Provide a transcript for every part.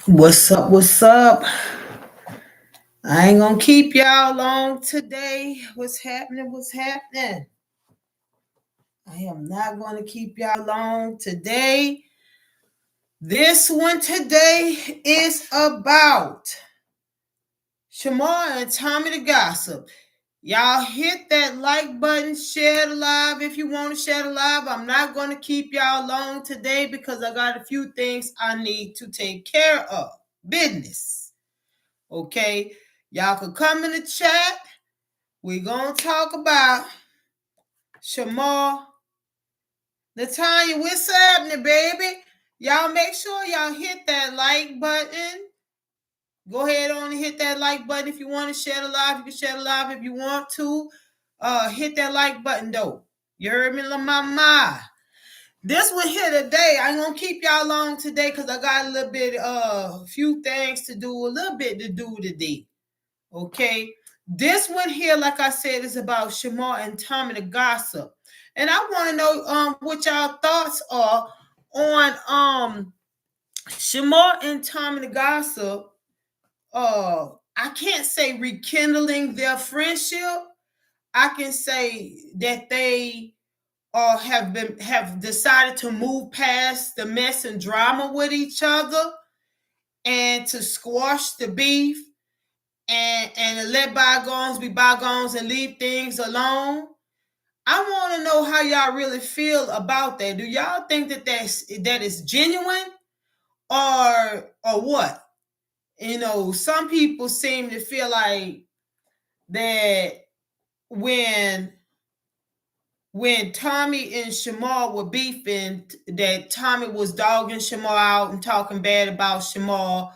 What's up? What's up? I ain't gonna keep y'all long today. What's happening? What's happening? I am not gonna keep y'all long today. This one today is about Shamar and Tommy the Gossip. Y'all hit that like button, share the live if you want to share the live. I'm not going to keep y'all long today because I got a few things I need to take care of. Business. Okay, y'all can come in the chat. We're gonna talk about Shamar. Latanya, what's happening, baby? Y'all make sure y'all hit that like button. Go ahead on and hit that like button if you want to share the live. You can share the live if you want to. Hit that like button though. You heard me, la mama. This one here today, I ain't gonna keep y'all long today because I got a little bit, few things to do, a little bit to do today. Okay, this one here, like I said, is about Shamar and Tommy the Gossip, and I want to know what y'all thoughts are on Shamar and Tommy the Gossip. I can't say rekindling their friendship. I can say that they have decided to move past the mess and drama with each other and to squash the beef and let bygones be bygones and leave things alone. I want to know how y'all really feel about that. Do y'all think that is genuine or what? You know, some people seem to feel like that when Tommy and Shamar were beefing, that Tommy was dogging Shamar out and talking bad about Shamar,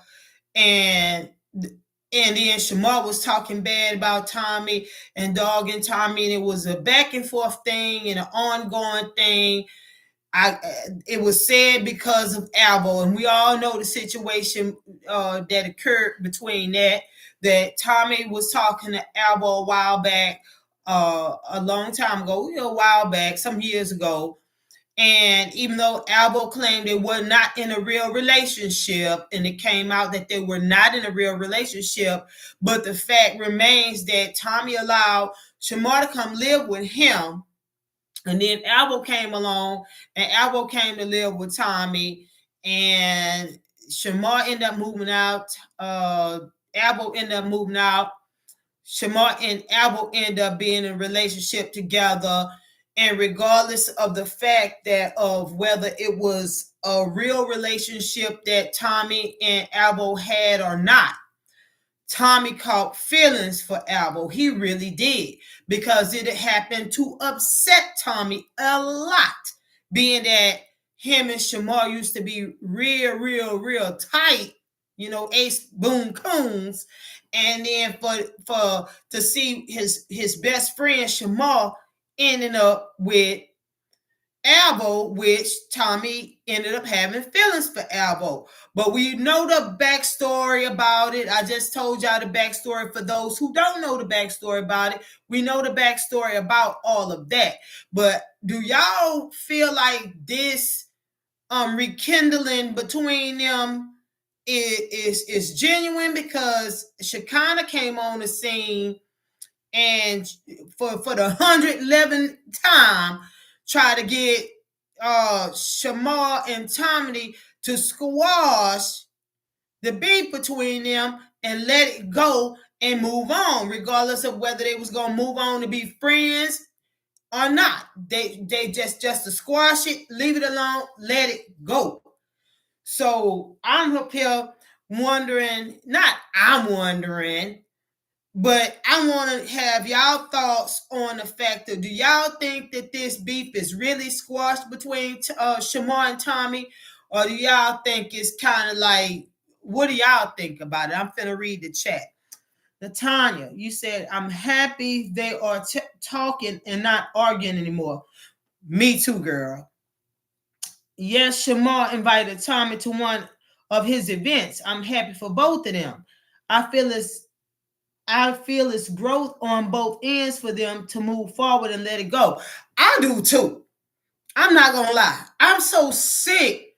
and then Shamar was talking bad about Tommy and dogging Tommy, and it was a back and forth thing and an ongoing thing. It was said because of Albo, and we all know the situation that occurred between that Tommy was talking to Albo a while back, a long time ago, a while back, some years ago. And even though Albo claimed they were not in a real relationship, and it came out that they were not in a real relationship, but the fact remains that Tommy allowed Shamar to come live with him. And then Albo came along, and Albo came to live with Tommy, and Shamar ended up moving out. Albo ended up moving out. Shamar and Albo ended up being in a relationship together. And regardless of the fact that of whether it was a real relationship that Tommy and Albo had or not, Tommy caught feelings for Albo. He really did, because it happened to upset Tommy a lot, being that him and Shamar used to be real tight, ace boom coons. And then for to see his best friend Shamar ending up with Albo, which Tommy ended up having feelings for Albo. But we know the backstory about it. I just told y'all the backstory for those who don't know the backstory about it. We know the backstory about all of that. But do y'all feel like this rekindling between them is genuine? Because Shekinah came on the scene and for the 111th time try to get Shamar and Tommy to squash the beef between them and let it go and move on, regardless of whether they was gonna move on to be friends or not. They just to squash it, leave it alone, let it go. So I'm up here wondering, not I'm wondering, but I want to have y'all thoughts on the fact that, do y'all think that this beef is really squashed between Shamar and Tommy, or do y'all think it's kind of like, what do y'all think about it? I'm finna read the chat. Latanya, you said, I'm happy they are talking and not arguing anymore. Me too, girl. Yes, Shamar invited Tommy to one of his events. I'm happy for both of them. I feel it's growth on both ends for them to move forward and let it go. I do too. I'm not gonna lie. I'm so sick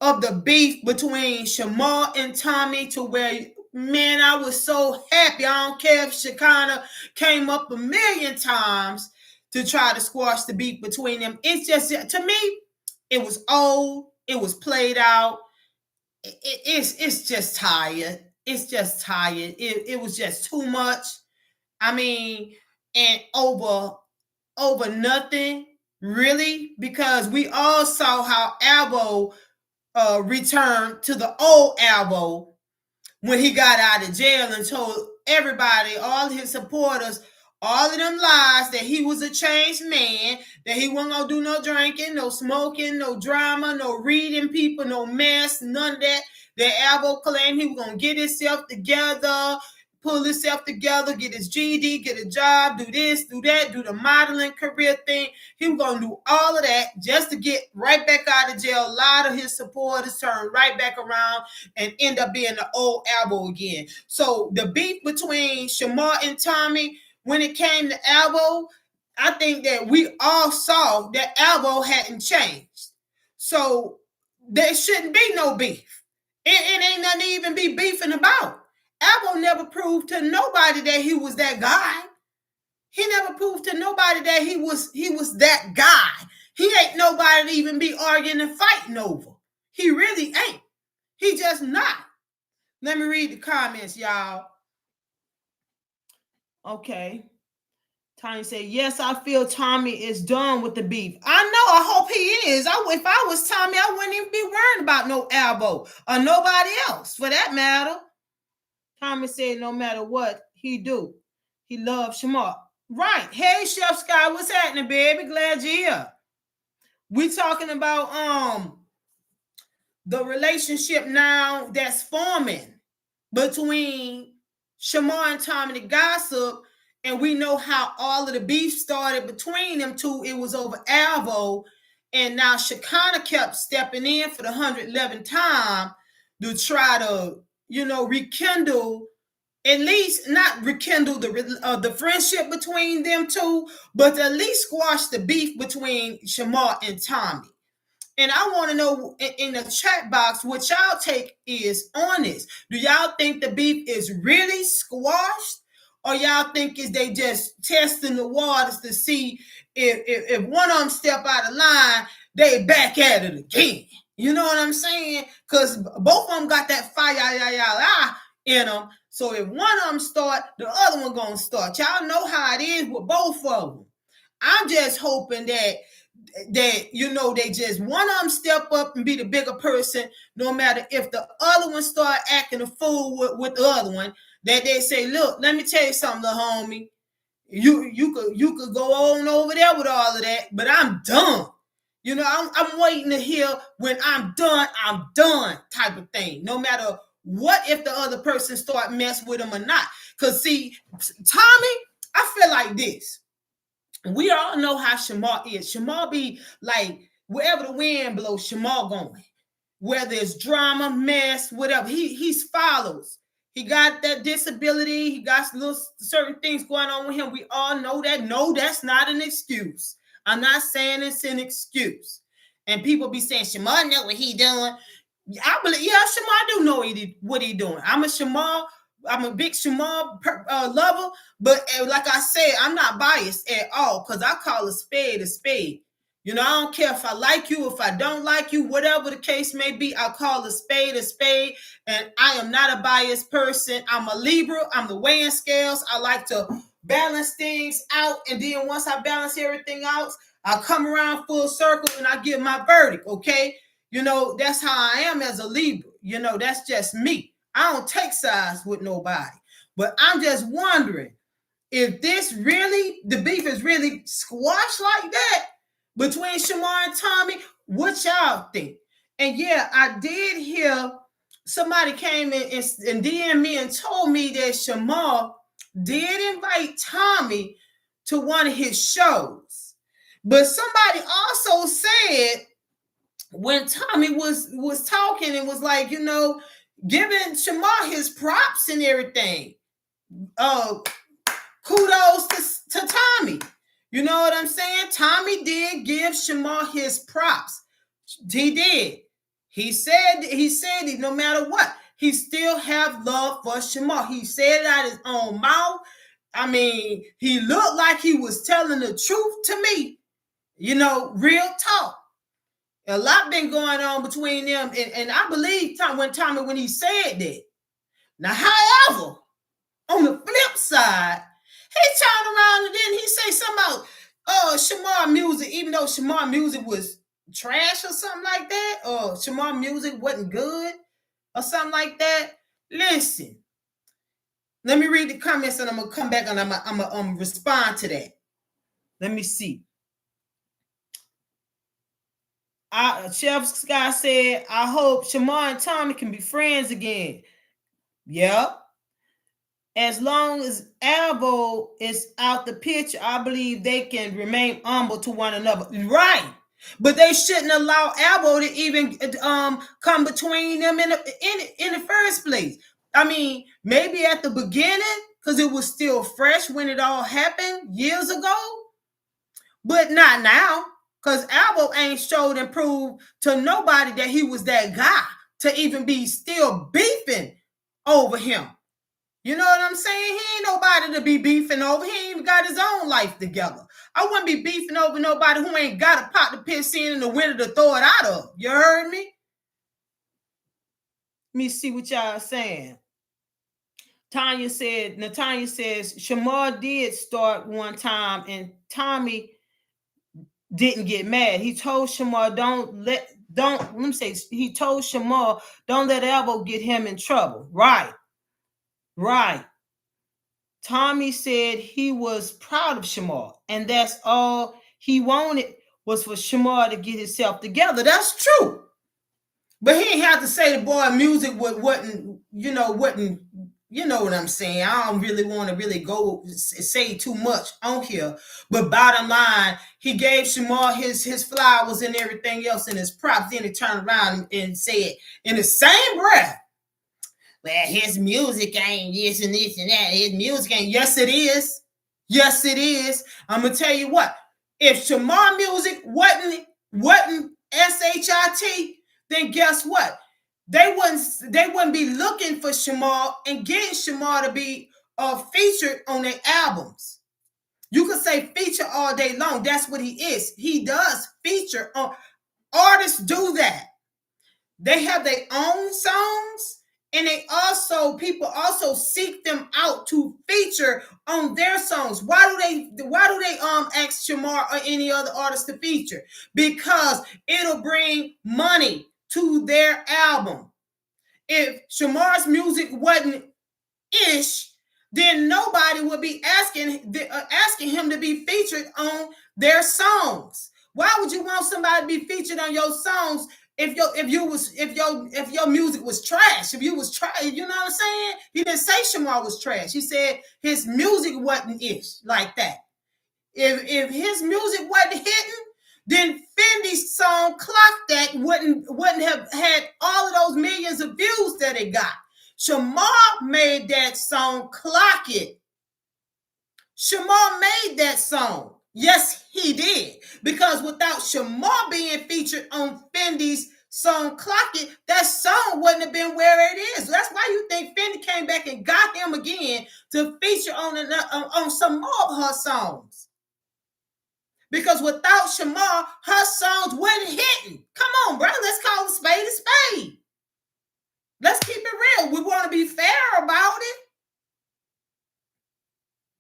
of the beef between Shamar and Tommy to where, man, I was so happy. I don't care if Shekinah came up a million times to try to squash the beef between them. It's just, to me, it was old. It was played out. It's just tired. It's just tired. It was just too much. I mean, and over nothing, really, because we all saw how Albo returned to the old Albo when he got out of jail and told everybody, all his supporters, all of them lies that he was a changed man, that he wasn't gonna do no drinking, no smoking, no drama, no reading people, no mess, none of that. That Albo claimed he was gonna get himself together, pull himself together, get his GED, get a job, do this, do that, do the modeling career thing. He was going to do all of that just to get right back out of jail. A lot of his supporters turned right back around and end up being the old Albo again. So the beef between Shamar and Tommy, when it came to Albo, I think that we all saw that Albo hadn't changed. So there shouldn't be no beef. It ain't nothing to even be beefing about. Albo never proved to nobody that he was that guy. He never proved to nobody that he was that guy. He ain't nobody to even be arguing and fighting over. He really ain't. He just not. Let me read the comments, y'all. Okay. Tony said, yes, I feel Tommy is done with the beef. I know. I hope he is. If I was Tommy, I wouldn't even be worried about no Albo or nobody else for that matter. Tommy said, no matter what he do, he loves Shamar. Right. Hey, Chef Sky, what's happening, baby? Glad you're here. We talking about the relationship now that's forming between Shamar and Tommy the Gossip, and we know how all of the beef started between them two. It was over Albo, and now Shekinah kept stepping in for the 111th time to try to, rekindle, at least not rekindle the friendship between them two, but at least squash the beef between Shamar and Tommy. And I want to know in the chat box what y'all take is on this. Do y'all think the beef is really squashed? Or y'all think is they just testing the waters to see if one of them step out of line, they back at it again? You know what I'm saying? Because both of them got that fire in them. So if one of them start, the other one gonna start. Y'all know how it is with both of them. I'm just hoping that they just one of them step up and be the bigger person, no matter if the other one start acting a fool with the other one, that they say, look, let me tell you something, little homie. You could go on over there with all of that, but I'm done. I'm waiting to hear when I'm done type of thing. No matter what, if the other person start mess with him or not. Because see, Tommy, I feel like this. We all know how Shamar is. Shamar be like, wherever the wind blows, Shamar going. Whether it's drama, mess, whatever. He's follows. He got that disability. He got little certain things going on with him. We all know that. No, that's not an excuse. I'm not saying it's an excuse. And people be saying, Shamar know what he doing. I believe, Shamar do know what he doing. I'm a big Shamar lover, but like I said, I'm not biased at all because I call a spade a spade. I don't care if I like you, if I don't like you, whatever the case may be, I call a spade, and I am not a biased person. I'm a Libra. I'm the weighing scales. I like to balance things out, and then once I balance everything out, I come around full circle and I give my verdict, okay? That's how I am as a Libra. That's just me. I don't take sides with nobody. But I'm just wondering if the beef is really squashed like that between Shamar and Tommy. What y'all think? And yeah, I did hear somebody came in and DM'd me and told me that Shamar did invite Tommy to one of his shows. But somebody also said when Tommy was talking and was like, giving Shamar his props and everything. Kudos to Tommy. You know what I'm saying? Tommy did give Shamar his props. He did. He said it, no matter what, he still have love for Shamar. He said it out his own mouth. I mean, he looked like he was telling the truth to me. You know, real talk. A lot been going on between them, and I believe Tommy when he said that. Now, however, on the flip side, he turned around and then he say something about Shamar music, even though Shamar music was trash or something like that, or Shamar music wasn't good or something like that. Listen, let me read the comments and I'm gonna come back and I'm gonna respond to that. Let me see. Chef Sky said, I hope Shamar and Tommy can be friends again. Yep. As long as Albo is out the picture, I believe they can remain humble to one another. Right. But they shouldn't allow Albo to even come between them in the first place. I mean, maybe at the beginning, because it was still fresh when it all happened years ago, but not now. Because Albo ain't showed and proved to nobody that he was that guy to even be still beefing over him. You know what I'm saying? He ain't nobody to be beefing over. He ain't even got his own life together. I wouldn't be beefing over nobody who ain't got a pot to piss in and a window to throw it out of. You heard me? Let me see what y'all saying. Natanya says, Shamar did start one time and Tommy didn't get mad. He told Shamar, he told Shamar, don't let Albo get him in trouble. Right. Tommy said he was proud of Shamar, and that's all he wanted was for Shamar to get himself together. That's true. But he ain't have to say the boy music wasn't, you know what I'm saying. I don't really want to really go say too much on here. But bottom line, he gave Shamar his flowers and everything else and his props. Then he turned around and said in the same breath, well, his music ain't this and this and that. His music ain't. Yes, it is. Yes, it is. I'm gonna tell you what. If Shamar music wasn't SHIT, then guess what? They wouldn't be looking for Shamar and getting Shamar to be featured on their albums. You could say feature all day long. That's what he is. He does feature on. Artists do that. They have their own songs. And people also seek them out to feature on their songs. Why do they ask Shamar or any other artist to feature? Because it'll bring money to their album. If Shamar's music wasn't ish, then nobody would be asking him to be featured on their songs. Why would you want somebody to be featured on your songs if your music was trash? If you was trash, you know what I'm saying? He didn't say Shamar was trash. He said his music wasn't ish like that. If his music wasn't hitting, then Fendi's song Clock That wouldn't have had all of those millions of views that it got. Shamar made that song Clock It. Shamar made that song. Yes, he did. Because without Shamar being featured on Fendi's song Clock It, that song wouldn't have been where it is. That's why you think Fendi came back and got him again to feature on some more of her songs. Because without Shamar, her songs wasn't hitting. Come on, bro. Let's call a spade a spade. Let's keep it real. We want to be fair about it.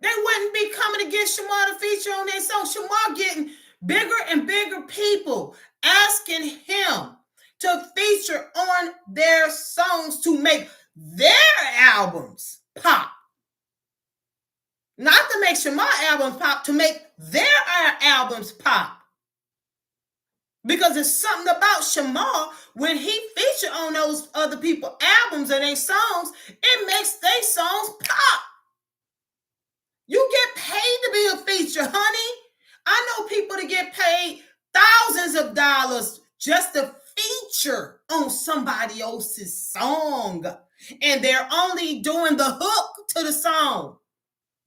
They wouldn't be coming to get Shamar to feature on their song. Shamar getting bigger and bigger people asking him to feature on their songs to make their albums pop. Not to make Shamar albums pop, to make their albums pop. Because there's something about Shamar, when he featured on those other people's albums and their songs, it makes their songs pop. You get paid to be a feature, honey. I know people that get paid thousands of dollars just to feature on somebody else's song. And they're only doing the hook to the song.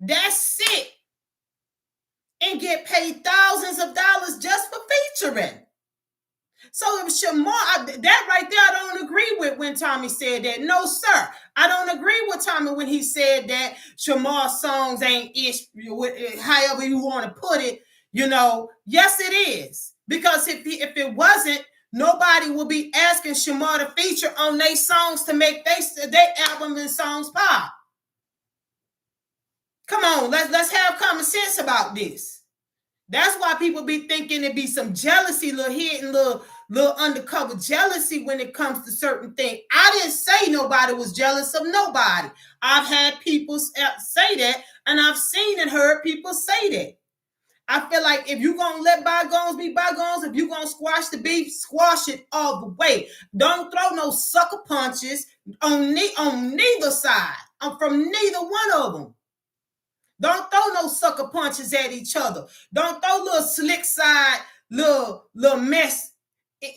That's it. And get paid thousands of dollars just for featuring. So if Shamar, that right there, I don't agree with when Tommy said that. No, sir. I don't agree with Tommy when he said that Shamar's songs ain't ish, however you want to put it. You know, yes, it is. Because if it wasn't, nobody would be asking Shamar to feature on their songs to make their album and songs pop. Come on, let's have common sense about this. That's why people be thinking it be some jealousy, little hidden, little undercover jealousy when it comes to certain things. I didn't say nobody was jealous of nobody. I've had people say that, and I've seen and heard people say that. I feel like if you're going to let bygones be bygones, if you're going to squash the beef, squash it all the way. Don't throw no sucker punches on neither side. I'm from neither one of them. Don't throw no sucker punches at each other. Don't throw little slick side, little mess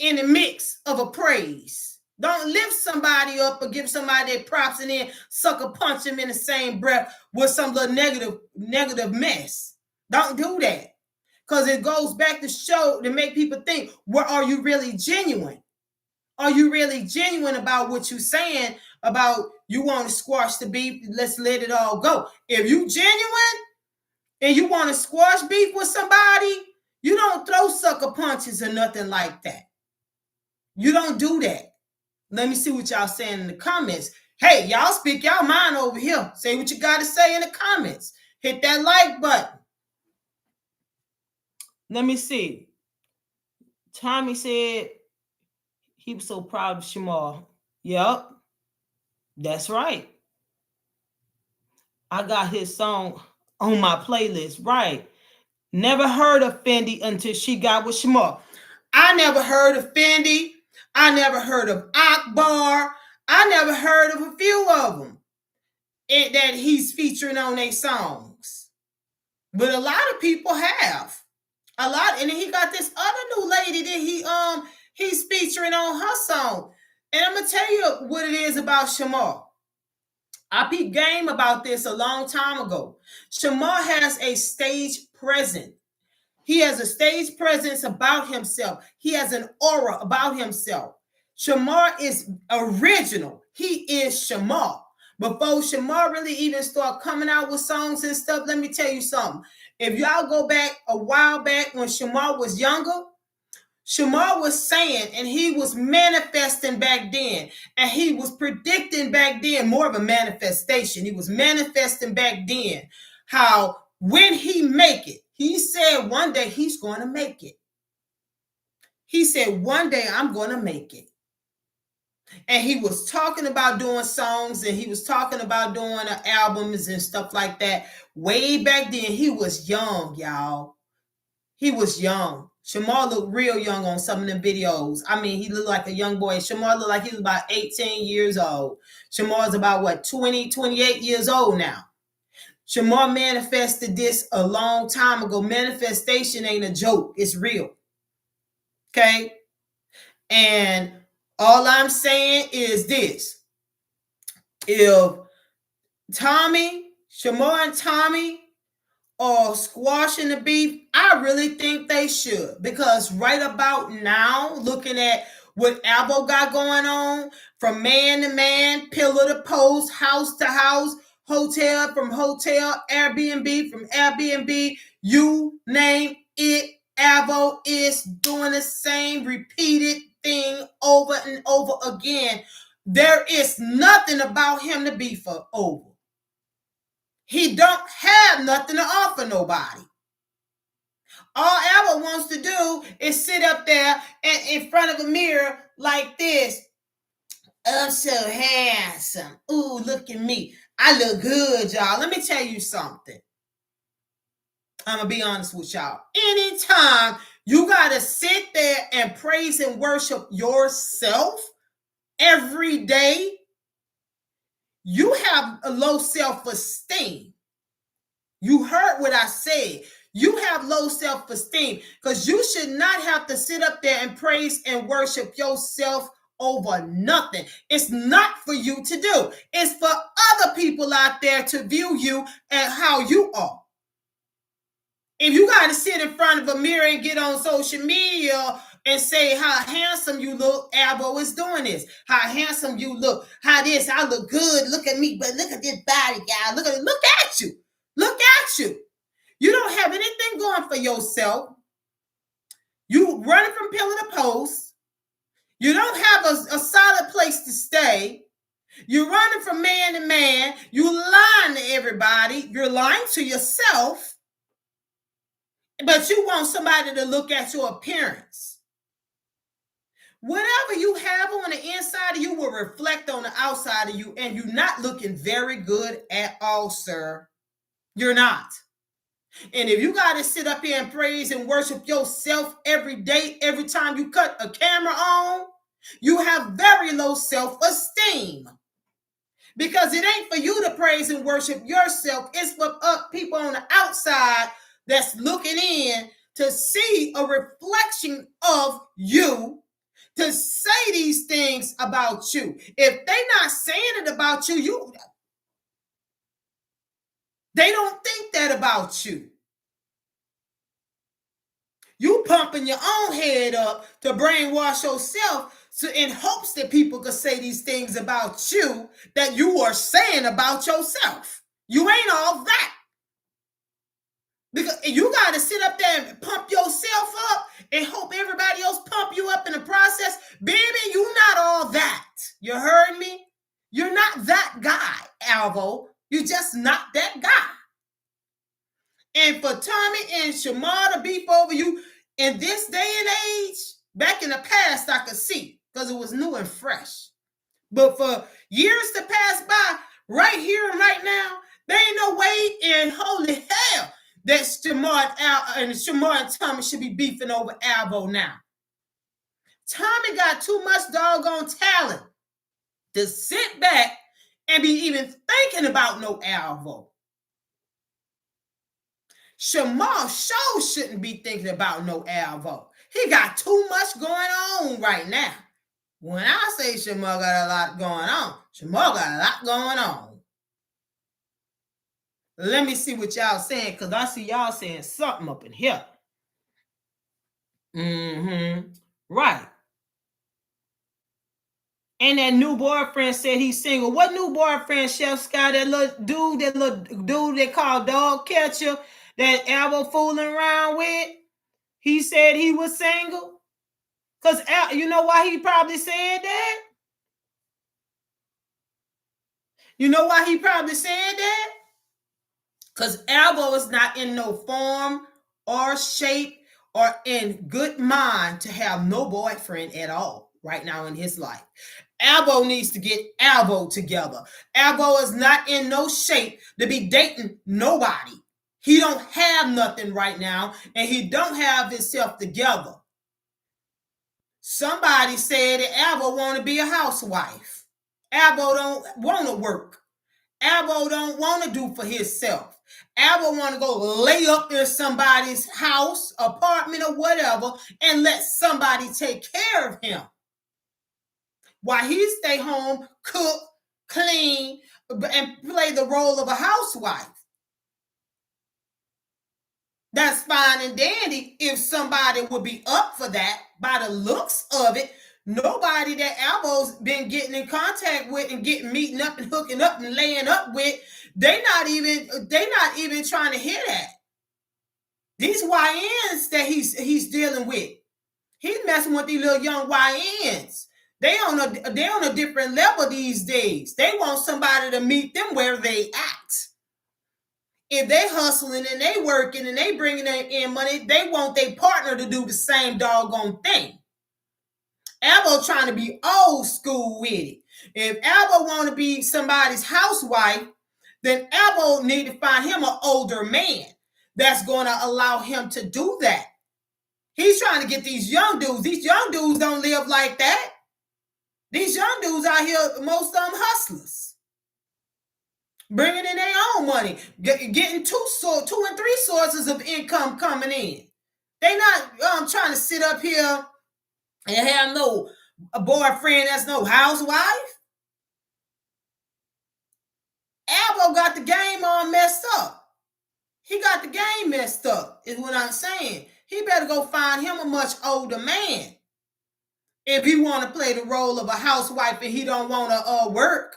in the mix of a praise. Don't lift somebody up or give somebody their props and then sucker punch them in the same breath with some little negative mess. Don't do that. Because it goes back to show, to make people think, well, are you really genuine? Are you really genuine about what you're saying about you want to squash the beef? Let's let it all go. If you genuine and you want to squash beef with somebody, you don't throw sucker punches or nothing like that. You don't do that. Let me see what y'all saying in the comments. Hey, y'all speak y'all mind over here. Say what you got to say in the comments. Hit that like button. Let me see. Tommy said he was so proud of Shamar. Yep, that's right. I got his song on my playlist. Right. Never heard of Fendi until she got with Shamar. I never heard of Fendi. I never heard of Akbar. I never heard of a few of them that he's featuring on their songs. But a lot of people have. A lot. And then he got this other new lady that he's featuring on her song. And I'm going to tell you what it is about Shamar. I peeped game about this a long time ago. Shamar has a stage presence. He has a stage presence about himself. He has an aura about himself. Shamar is original. He is Shamar. Before Shamar really even start coming out with songs and stuff, let me tell you something. If y'all go back a while back when Shamar was younger, Shamar was saying, and he was manifesting back then, and he was predicting back then, more of a manifestation. He was manifesting back then how when he make it, he said one day he's going to make it. He said one day I'm going to make it. And he was talking about doing songs, and he was talking about doing albums and stuff like that. Way back then, he was young, y'all. He was young. Shamar looked real young on some of the videos. I mean, he looked like a young boy. Shamar looked like he was about 18 years old. Shamar's about, 20, 28 years old now. Shamar manifested this a long time ago. Manifestation ain't a joke. It's real. Okay? And all I'm saying is this. If Shamar and Tommy are squashing the beef, I really think they should. Because right about now, looking at what Albo got going on, from man to man, pillar to post, house to house, hotel from hotel, Airbnb from Airbnb, you name it, Albo is doing the same repeated thing over and over again. There is nothing about him to be for over. He don't have nothing to offer nobody. All Albo wants to do is sit up there and in front of a mirror like this. I'm so handsome. Ooh, look at me. I look good, y'all. Let me tell you something. I'm going to be honest with y'all. Anytime you got to sit there and praise and worship yourself every day, you have a low self-esteem. You heard what I said. You have low self-esteem because you should not have to sit up there and praise and worship yourself over nothing. It's not for you to do. It's for other people out there to view you and how you are. If you got to sit in front of a mirror and get on social media and say how handsome you look, Albo is doing this. How handsome you look. How this, I look good. Look at me, but look at this body, guy. Look at you. Look at you. You don't have anything going for yourself. You running from pillar to post. You don't have a solid place to stay. You're running from man to man. You lying to everybody. You're lying to yourself. But you want somebody to look at your appearance. Whatever you have on the inside of you will reflect on the outside of you, and you're not looking very good at all, sir. You're not. And if you got to sit up here and praise and worship yourself every day, every time you cut a camera on, you have very low self-esteem. Because it ain't for you to praise and worship yourself. It's for people on the outside that's looking in to see a reflection of you, to say these things about you. If they're not saying it about you, they don't think that about you. You pumping your own head up to brainwash yourself in hopes that people could say these things about you that you are saying about yourself. You ain't all that. Because you got to sit up there and pump yourself up and hope everybody else pump you up in the process. Baby, you not all that. You heard me? You're not that guy, Alvo. You're just not that guy. And for Tommy and Shamar to beef over you in this day and age, back in the past, I could see because it was new and fresh. But for years to pass by, right here and right now, there ain't no way in holy hell that Shamar and Tommy should be beefing over Alvo now. Tommy got too much doggone talent to sit back and be even thinking about no Alvo. Shamar sure shouldn't be thinking about no Alvo. He got too much going on right now. When I say Shamar got a lot going on, Shamar got a lot going on. Let me see what y'all saying, because I see y'all saying something up in here. Right. And that new boyfriend said he's single. What new boyfriend, Chef Scott? That little dude they call Dog Catcher that Alvo fooling around with? He said he was single? Because you know why he probably said that? You know why he probably said that? Because Alvo is not in no form or shape or in good mind to have no boyfriend at all right now in his life. Alvo needs to get Alvo together. Alvo is not in no shape to be dating nobody. He don't have nothing right now, and he don't have himself together. Somebody said that Alvo want to be a housewife. Alvo don't want to work. Alvo don't want to do for himself. Alvo want to go lay up in somebody's house, apartment, or whatever, and let somebody take care of him. While he stay home, cook, clean, and play the role of a housewife. That's fine and dandy if somebody would be up for that. By the looks of it, nobody that Alvo's been getting in contact with and meeting up and hooking up and laying up with, they not even trying to hear that. These YNs that he's dealing with, he's messing with these little young YNs. They on a different level these days. They want somebody to meet them where they at. If they hustling and they working and they bringing in money, they want their partner to do the same doggone thing. Alvo trying to be old school with it. If Alvo want to be somebody's housewife, then Alvo need to find him an older man that's going to allow him to do that. He's trying to get these young dudes. These young dudes don't live like that. These young dudes out here, most of them hustlers. Bringing in their own money, getting two and three sources of income coming in. They not trying to sit up here and have a boyfriend that's no housewife. Alvo got the game all messed up. He got the game messed up, is what I'm saying. He better go find him a much older man if he want to play the role of a housewife and he don't want to work.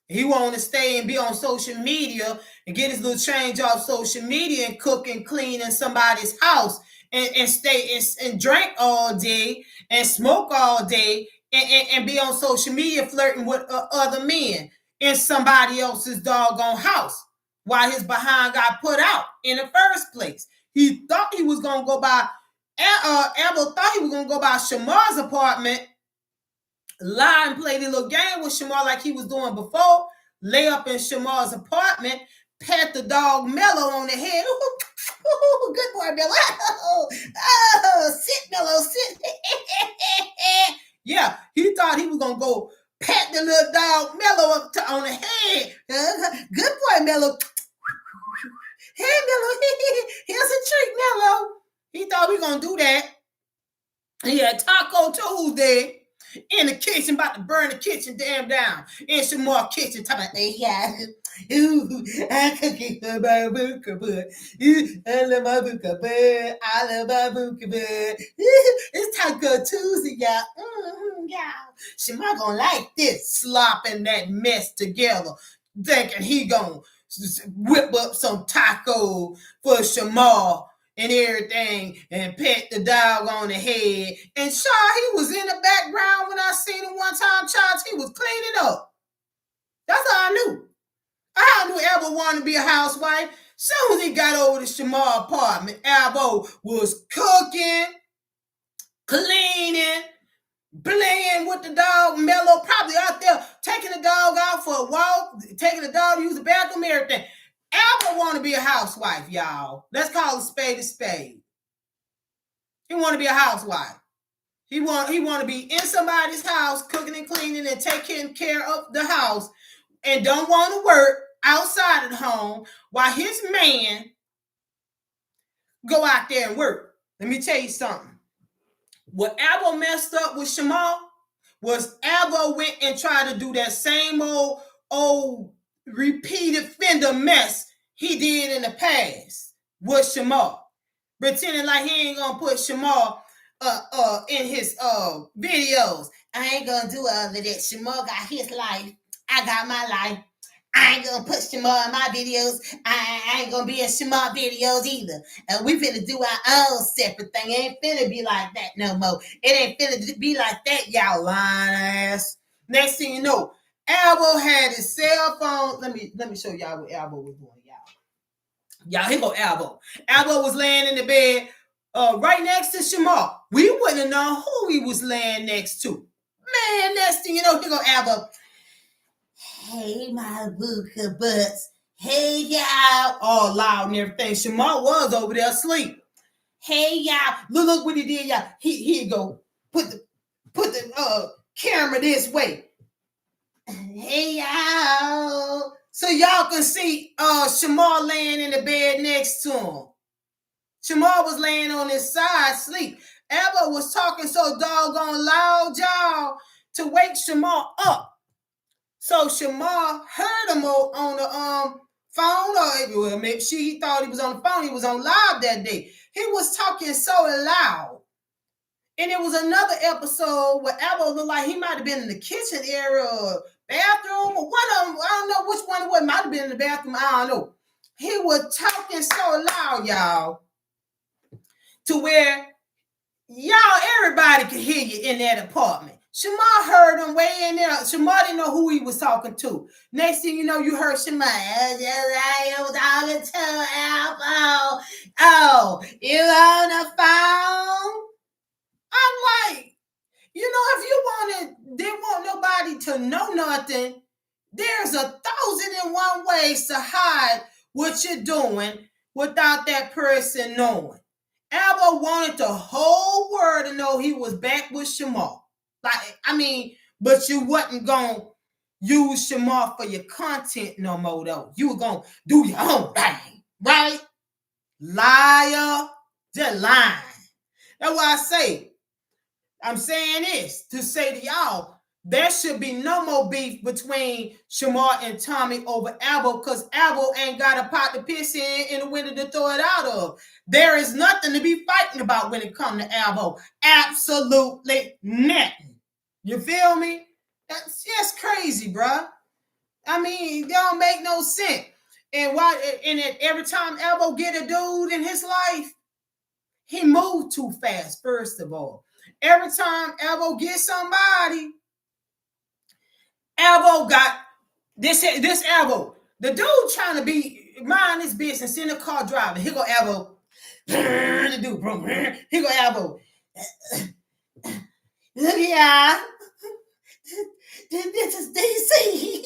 He want to stay and be on social media and get his little change off social media and cook and clean in somebody's house and stay and drink all day and smoke all day and be on social media flirting with other men in somebody else's doggone house while his behind got put out in the first place. He thought he was going to go by, Abel thought he was going to go by Shamar's apartment, lie and play the little game with Shamar like he was doing before, lay up in Shamar's apartment, pat the dog Mello on the head. Ooh, good boy, Mello. Oh, sit, Mello, sit. Yeah, he thought he was going to go pat the little dog Mello up on the head. Good boy, Mello. Hey, Mello, here's a treat, Mello. He thought we were going to do that. He had Taco Tuesday in the kitchen, about to burn the kitchen damn down. In some more kitchen, talking about, hey, yeah, ooh, I cooking for my buka bud. I love my buka bud. I love my buka bud. It's Taco Tuesday, y'all. Yeah. Shamar gonna like this, slopping that mess together, thinking he gonna whip up some taco for Shamar and everything, and pet the dog on the head. And Shaw, he was in the background when I seen him one time, Charles. He was cleaning up. That's how I knew. I knew Elbow wanted to be a housewife. Soon as he got over to Shamar apartment, Elbow was cooking, cleaning, playing with the dog Mello, probably out there taking the dog out for a walk, taking the dog to use the bathroom, everything. Albert want to be a housewife, y'all. Let's call a spade a spade. He want to be a housewife. He want to be in somebody's house, cooking and cleaning and taking care of the house, and don't want to work outside of the home while his man go out there and work. Let me tell you something. What Abel messed up with Shamar was Abel went and tried to do that same old repeated fender mess he did in the past with Shamar, pretending like he ain't gonna put Shamar in his videos. I ain't gonna do all of that. Shamar got his life. I got my life. I ain't gonna put Shamar in my videos. I ain't gonna be in Shamar videos either. And we finna do our own separate thing. It ain't finna be like that no more. It ain't finna be like that, y'all lying ass. Next thing you know, Albo had his cell phone. Let me show y'all what Albo was doing, y'all. Here go Albo. Albo was laying in the bed right next to Shamar. We wouldn't have known who he was laying next to. Man, next thing you know, here go Albo. Hey, my buka butts. Hey, y'all. All loud and everything. Shamar was over there asleep. Hey, y'all. Look what he did, y'all. He go. Put the camera this way. Hey, y'all. So y'all can see Shamar laying in the bed next to him. Shamar was laying on his side, asleep. Eva was talking so doggone loud, y'all, to wake Shamar up. So Shamar heard him on the phone, or maybe he thought he was on the phone. He was on live that day. He was talking so loud. And it was another episode where Eva looked like he might have been in the kitchen area or bathroom, or one of them. I don't know which one it was. Might have been in the bathroom. I don't know. He was talking so loud, y'all, to where everybody could hear you in that apartment. Shamar heard him way in there. Shamar didn't know who he was talking to. Next thing you know, you heard Shamar. Oh, you on the phone? I'm like, if you didn't want nobody to know nothing, there's 1,001 ways to hide what you're doing without that person knowing. Alba wanted the whole world to know he was back with Shamar. But you wasn't going to use Shamar for your content no more, though. You were going to do your own thing, right? Liar, just lying. That's why I'm saying this to say to y'all, There should be no more beef between Shamar and Tommy over Avo, because Avo ain't got a pot to piss in the window to throw it out of. There is nothing to be fighting about when it comes to Avo. Absolutely nothing. You feel me? That's just crazy, bruh. I mean, it don't make no sense. And every time Avo get a dude in his life, he moved too fast, first of all. Every time Avo gets somebody, Avo got this Avo. The dude trying to be mind his business in the car driving. Here go Avo. The dude, bro. Here go Avo. Look at y'all. This is DC.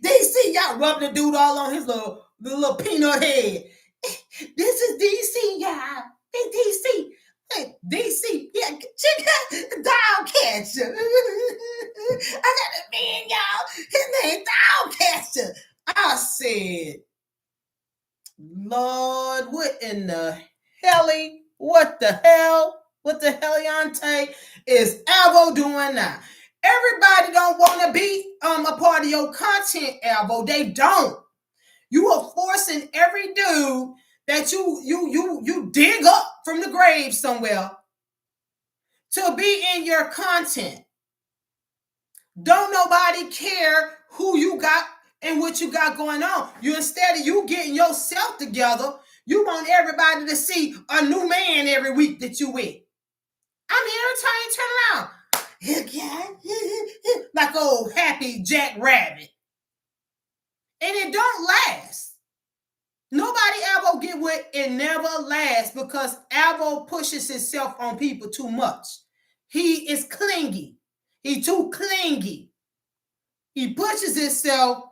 DC, y'all rubbing the dude all on his little peanut head. This is DC, y'all. DC. Hey, DC, yeah, she got the dog catcher. I got a man, y'all. His name dog catcher. I said, Lord, what in the helly? What the hell? What the heliante is Avo doing now? Everybody don't want to be a part of your content, Avo. They don't. You are forcing every dude that you dig up from the grave somewhere to be in your content. Don't nobody care who you got and what you got going on. You, instead of you getting yourself together, you want everybody to see a new man every week that you with. I mean, every time you turn around, like old happy Jack Rabbit. And it don't last. Nobody ever get with it, never lasts, because Avo pushes himself on people too much. He is clingy. He too clingy. He pushes himself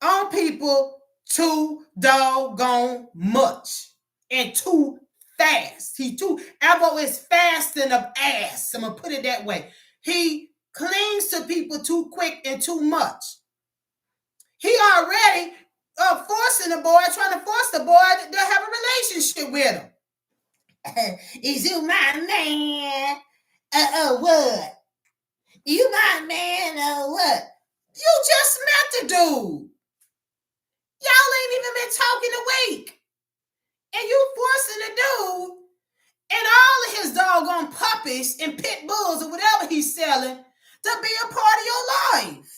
on people too doggone much and too fast. Avo is fasting of ass. I'm gonna put it that way. He clings to people too quick and too much. He already trying to force the boy to have a relationship with him. Is you my man? What? You my man or what? You just met the dude. Y'all ain't even been talking a week. And you forcing the dude and all of his doggone puppies and pit bulls or whatever he's selling to be a part of your life.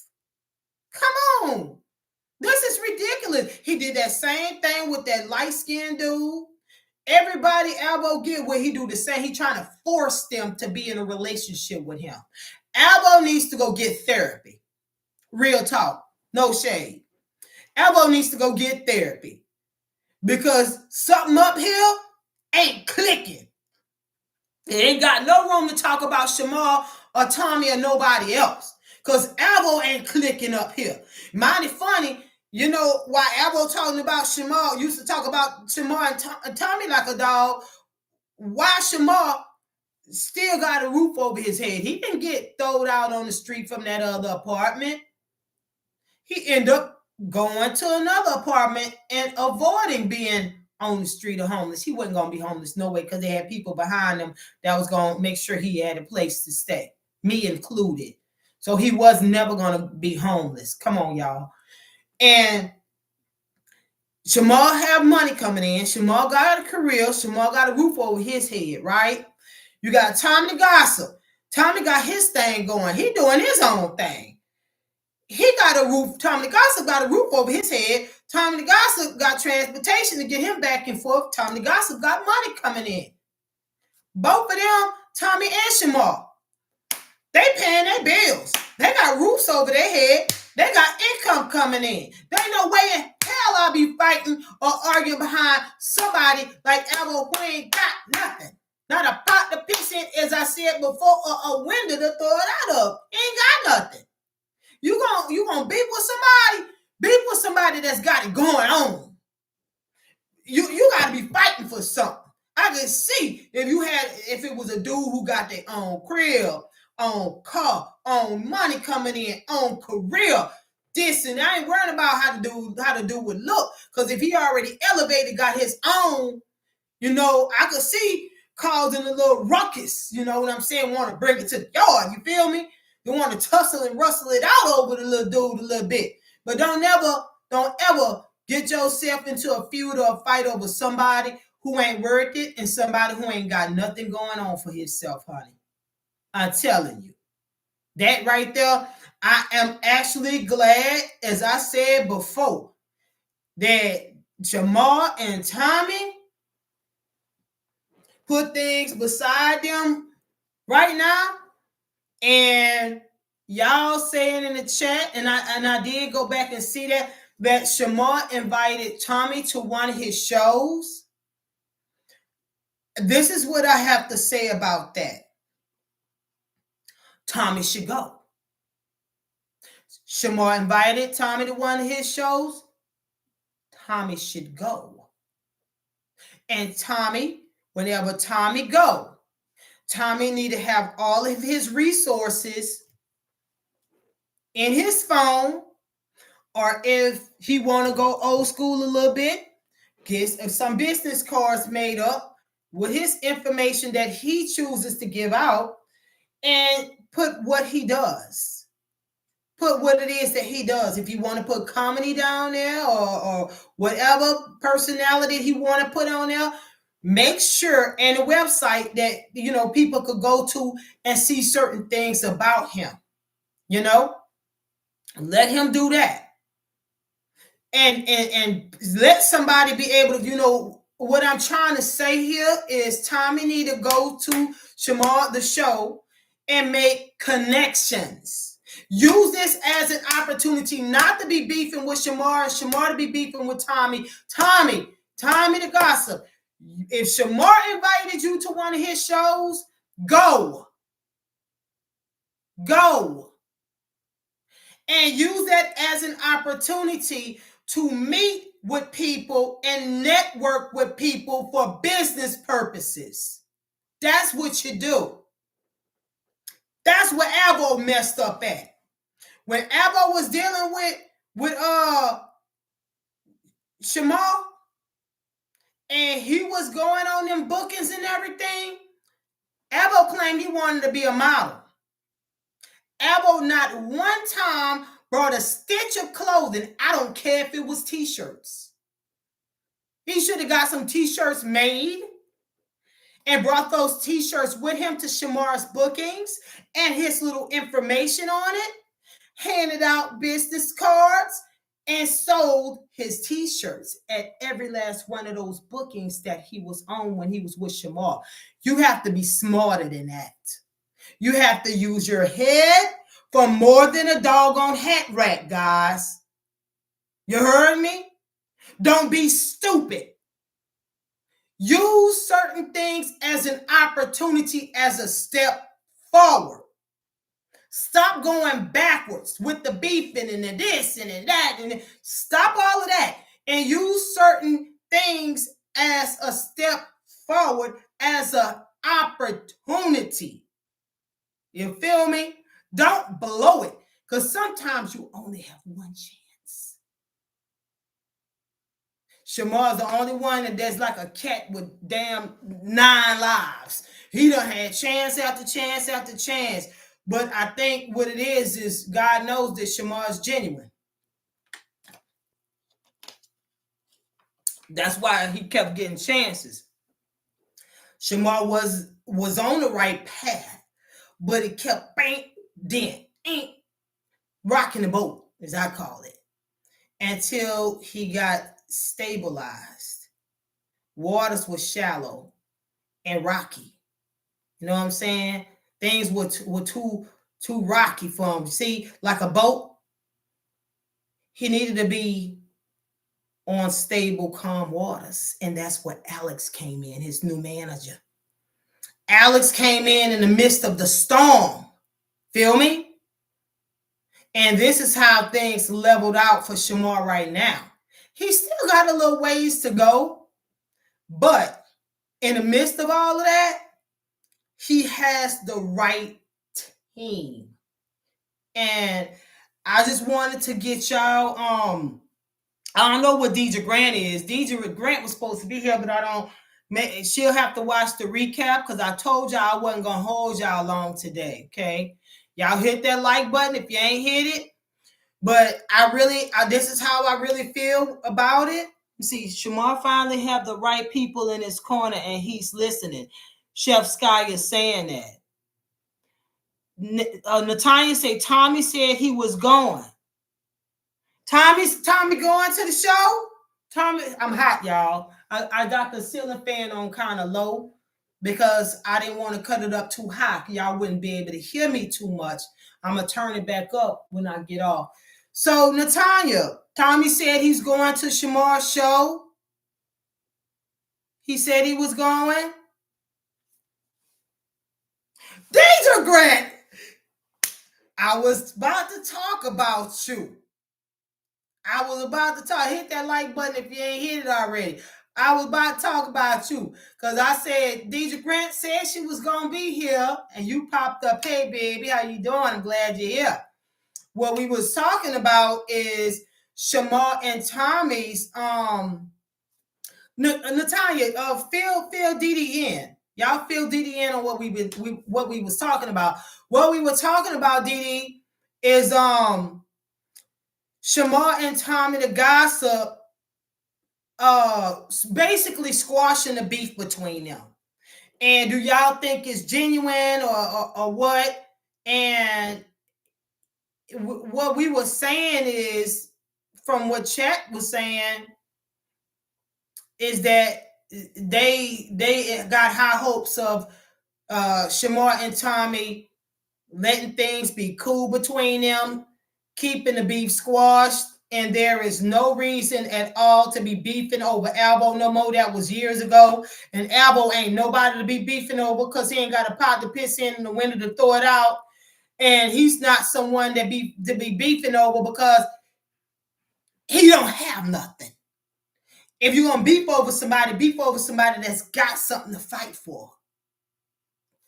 Come on. This is ridiculous. He did that same thing with that light-skinned dude. Everybody Avo get what he do the same. He trying to force them to be in a relationship with him. Avo needs to go get therapy. Real talk. No shade. Avo needs to go get therapy. Because something up here ain't clicking. It ain't got no room to talk about Shamar or Tommy or nobody else. Because Avo ain't clicking up here. Mighty funny. You know why Avo talking about Shamar, used to talk about Shamar and Tommy like a dog. Why Shamar still got a roof over his head? He didn't get thrown out on the street from that other apartment. He ended up going to another apartment and avoiding being on the street or homeless. He wasn't going to be homeless, no way, because they had people behind him that was going to make sure he had a place to stay, me included. So he was never going to be homeless. Come on, y'all. And Shamar have money coming in. Shamar got a career. Shamar got a roof over his head, right? You got Tommy the Gossip. Tommy got his thing going. He doing his own thing. He got a roof. Tommy the Gossip got a roof over his head. Tommy the Gossip got transportation to get him back and forth. Tommy the Gossip got money coming in. Both of them, Tommy and Shamar, they paying their bills. They got roofs over their head. They got income coming in. There ain't no way in hell I'll be fighting or arguing behind somebody like Avo who ain't got nothing. Not a pot to piss in, as I said before, or a window to throw it out of. Ain't got nothing. You gonna beef with somebody that's got it going on. You gotta be fighting for something. I can see if it was a dude who got their own crib, on car, on money coming in, on career, this, and I ain't worrying about how to do with look. Because if he already elevated, got his own, I could see causing a little ruckus, you know what I'm saying? Want to bring it to the yard, you feel me? You want to tussle and rustle it out over the little dude a little bit. But don't ever get yourself into a feud or a fight over somebody who ain't worth it and somebody who ain't got nothing going on for himself, honey. I'm telling you. That right there, I am actually glad, as I said before, that Shamar and Tommy put things beside them right now. And y'all saying in the chat, and I did go back and see that Shamar invited Tommy to one of his shows. This is what I have to say about that. Tommy should go. Shamar invited Tommy to one of his shows. Tommy should go. And Tommy, whenever Tommy go, Tommy need to have all of his resources in his phone, or if he want to go old school a little bit, get some business cards made up with his information that he chooses to give out, and put what he does. Put what it is that he does. If you want to put comedy down there or whatever personality he want to put on there, make sure, and a website that, you know, people could go to and see certain things about him. You know, let him do that. And let somebody be able to, you know, what I'm trying to say here is Tommy need to go to Shamar the show and make connections. Use this as an opportunity not to be beefing with Shamar and Shamar to be beefing with Tommy. Tommy the Gossip. If Shamar invited you to one of his shows, go. Go. And use that as an opportunity to meet with people and network with people for business purposes. That's what you do. That's where Avo messed up at. When Avo was dealing with Shamar, and he was going on them bookings and everything, Avo claimed he wanted to be a model. Avo not one time brought a stitch of clothing. I don't care if it was t-shirts. He should have got some t-shirts made and brought those t-shirts with him to Shamar's bookings and his little information on it, handed out business cards, and sold his t-shirts at every last one of those bookings that he was on when he was with Shamar. You have to be smarter than that. You have to use your head for more than a doggone hat rack, guys. You heard me? Don't be stupid. Use certain things as an opportunity, as a step forward. Stop going backwards with the beefing and the this and the that. And stop all of that and use certain things as a step forward, as an opportunity. You feel me? Don't blow it, because sometimes you only have one chance. Shamar's the only one that's like a cat with damn 9 lives. He done had chance after chance after chance. But I think what it is God knows that Shamar's genuine. That's why he kept getting chances. Shamar was on the right path, but it kept rocking the boat, as I call it, until he got stabilized. Waters were shallow and rocky. You know what I'm saying? Things were too rocky for him. See, like a boat, he needed to be on stable, calm waters. And that's what Alex came in, his new manager. Alex came in the midst of the storm. Feel me? And this is how things leveled out for Shamar right now. He still got a little ways to go. But in the midst of all of that, he has the right team. And I just wanted to get y'all, I don't know what Deidre Grant is. Deidre Grant was supposed to be here, but I don't. She'll have to watch the recap, because I told y'all I wasn't going to hold y'all long today, okay? Y'all hit that like button if you ain't hit it. But this is how I really feel about it. You see, Shamar finally have the right people in his corner, and he's listening. Chef Sky is saying that. Natanya said Tommy said he was going. Tommy going to the show? Tommy, I'm hot, y'all. I got the ceiling fan on kind of low because I didn't want to cut it up too high. Y'all wouldn't be able to hear me too much. I'm going to turn it back up when I get off. So, Natanya, Tommy said he's going to Shamar's show. He said he was going. Deidre Grant, I was about to talk about you. I was about to talk. Hit that like button if you ain't hit it already. I was about to talk about you because I said Deidre Grant said she was gonna be here, and you popped up. Hey, baby, how you doing? I'm glad you're here. What we was talking about is Shamar and Tommy's. Natalia, fill Dee in. Y'all fill Dee in on what we was talking about. What we were talking about, Dee, is Shamar and Tommy the Gossip basically squashing the beef between them. And do y'all think it's genuine or what? And what we were saying is, from what Chat was saying, is that they got high hopes of Shamar and Tommy letting things be cool between them, keeping the beef squashed, and there is no reason at all to be beefing over Albo no more. That was years ago, and Albo ain't nobody to be beefing over because he ain't got a pot to piss in the window to throw it out, and he's not someone to be beefing over because he don't have nothing. If you're gonna beef over somebody that's got something to fight for.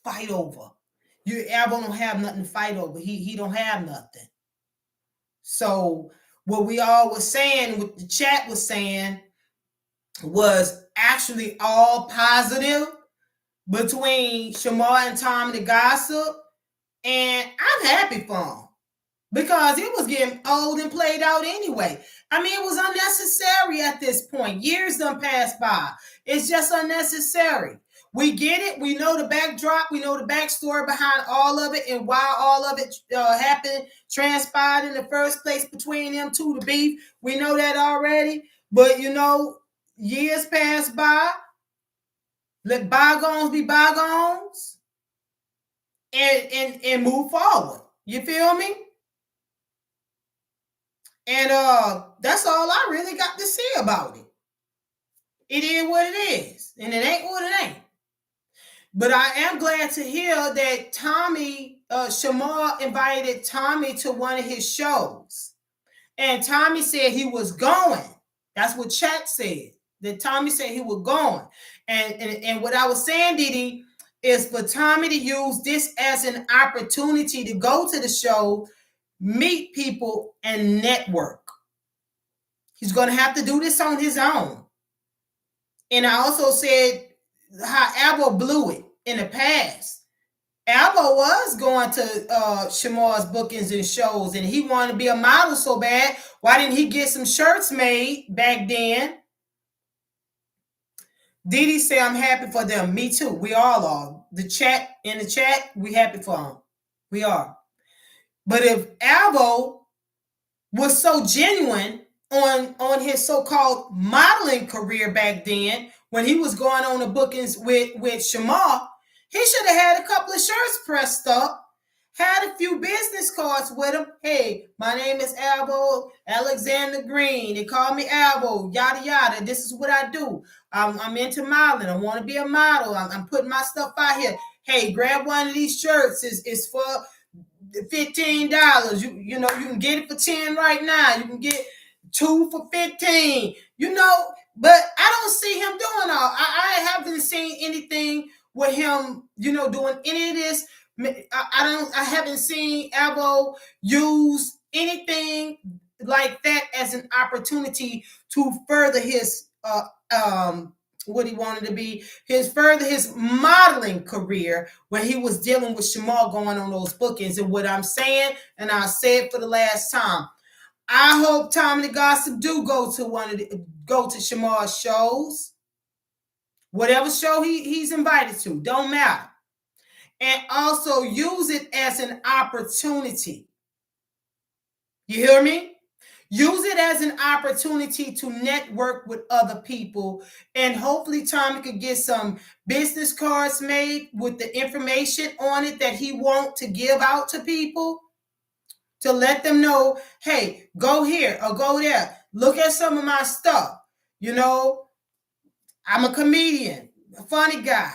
Fight over. Albo don't have nothing to fight over. He don't have nothing. So what we all was saying, what the chat was saying, was actually all positive between Shamar and Tommy the Gossip, and I'm happy for him because it was getting old and played out anyway. I mean, it was unnecessary at this point. Years done passed by. It's just unnecessary. We get it. We know the backdrop. We know the backstory behind all of it and why all of it happened, transpired in the first place between them two, the beef. We know that already. But, years pass by. Let bygones be bygones and move forward. You feel me? And that's all I really got to say about it. It is what it is, and it ain't what it ain't. But I am glad to hear that Shamar invited Tommy to one of his shows. And Tommy said he was going. That's what Chat said. That Tommy said he was going. And what I was saying, Didi, is for Tommy to use this as an opportunity to go to the show, meet people, and network. He's going to have to do this on his own. And I also said how Albo blew it in the past. Albo was going to Shamar's bookings and shows, and he wanted to be a model so bad. Why didn't he get some shirts made back then? Didi say, I'm happy for them. Me too. We all are. In the chat, we happy for them. We are. But if Albo was so genuine on his so-called modeling career back then, when he was going on the bookings with Shamar, he should have had a couple of shirts pressed up, had a few business cards with him. Hey, my name is Albo Alexander Green. They call me Albo, yada, yada. This is what I do. I'm into modeling. I want to be a model. I'm putting my stuff out here. Hey, grab one of these shirts. It's for $15. You can get it for 10 right now. You can get 2 for 15. But I don't see him doing all. I haven't seen anything with him, doing any of this. I haven't seen Albo use anything like that as an opportunity to further his what he wanted to be. His modeling career when he was dealing with Shamar going on those bookings. And what I'm saying, and I'll say it for the last time, I hope Tommy the Gossip do go to Shamar's shows. Whatever show he's invited to, don't matter. And also use it as an opportunity. You hear me? Use it as an opportunity to network with other people. And hopefully Tommy could get some business cards made with the information on it that he wants to give out to people, to let them know, hey, go here or go there. Look at some of my stuff. You know, I'm a comedian, a funny guy.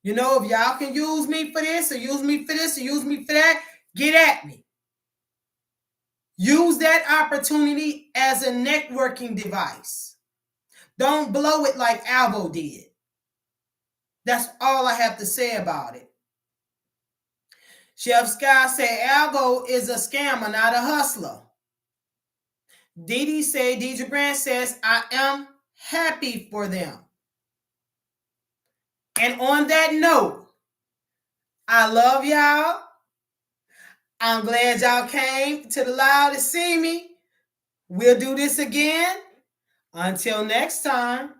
You know, if y'all can use me for this or use me for this or use me for that, get at me. Use that opportunity as a networking device. Don't blow it like Alvo did. That's all I have to say about it. Chef Sky said Alvo is a scammer, not a hustler. Deidre Brand says, I am happy for them. And on that note, I love y'all. I'm glad y'all came to the live to see me. We'll do this again. Until next time.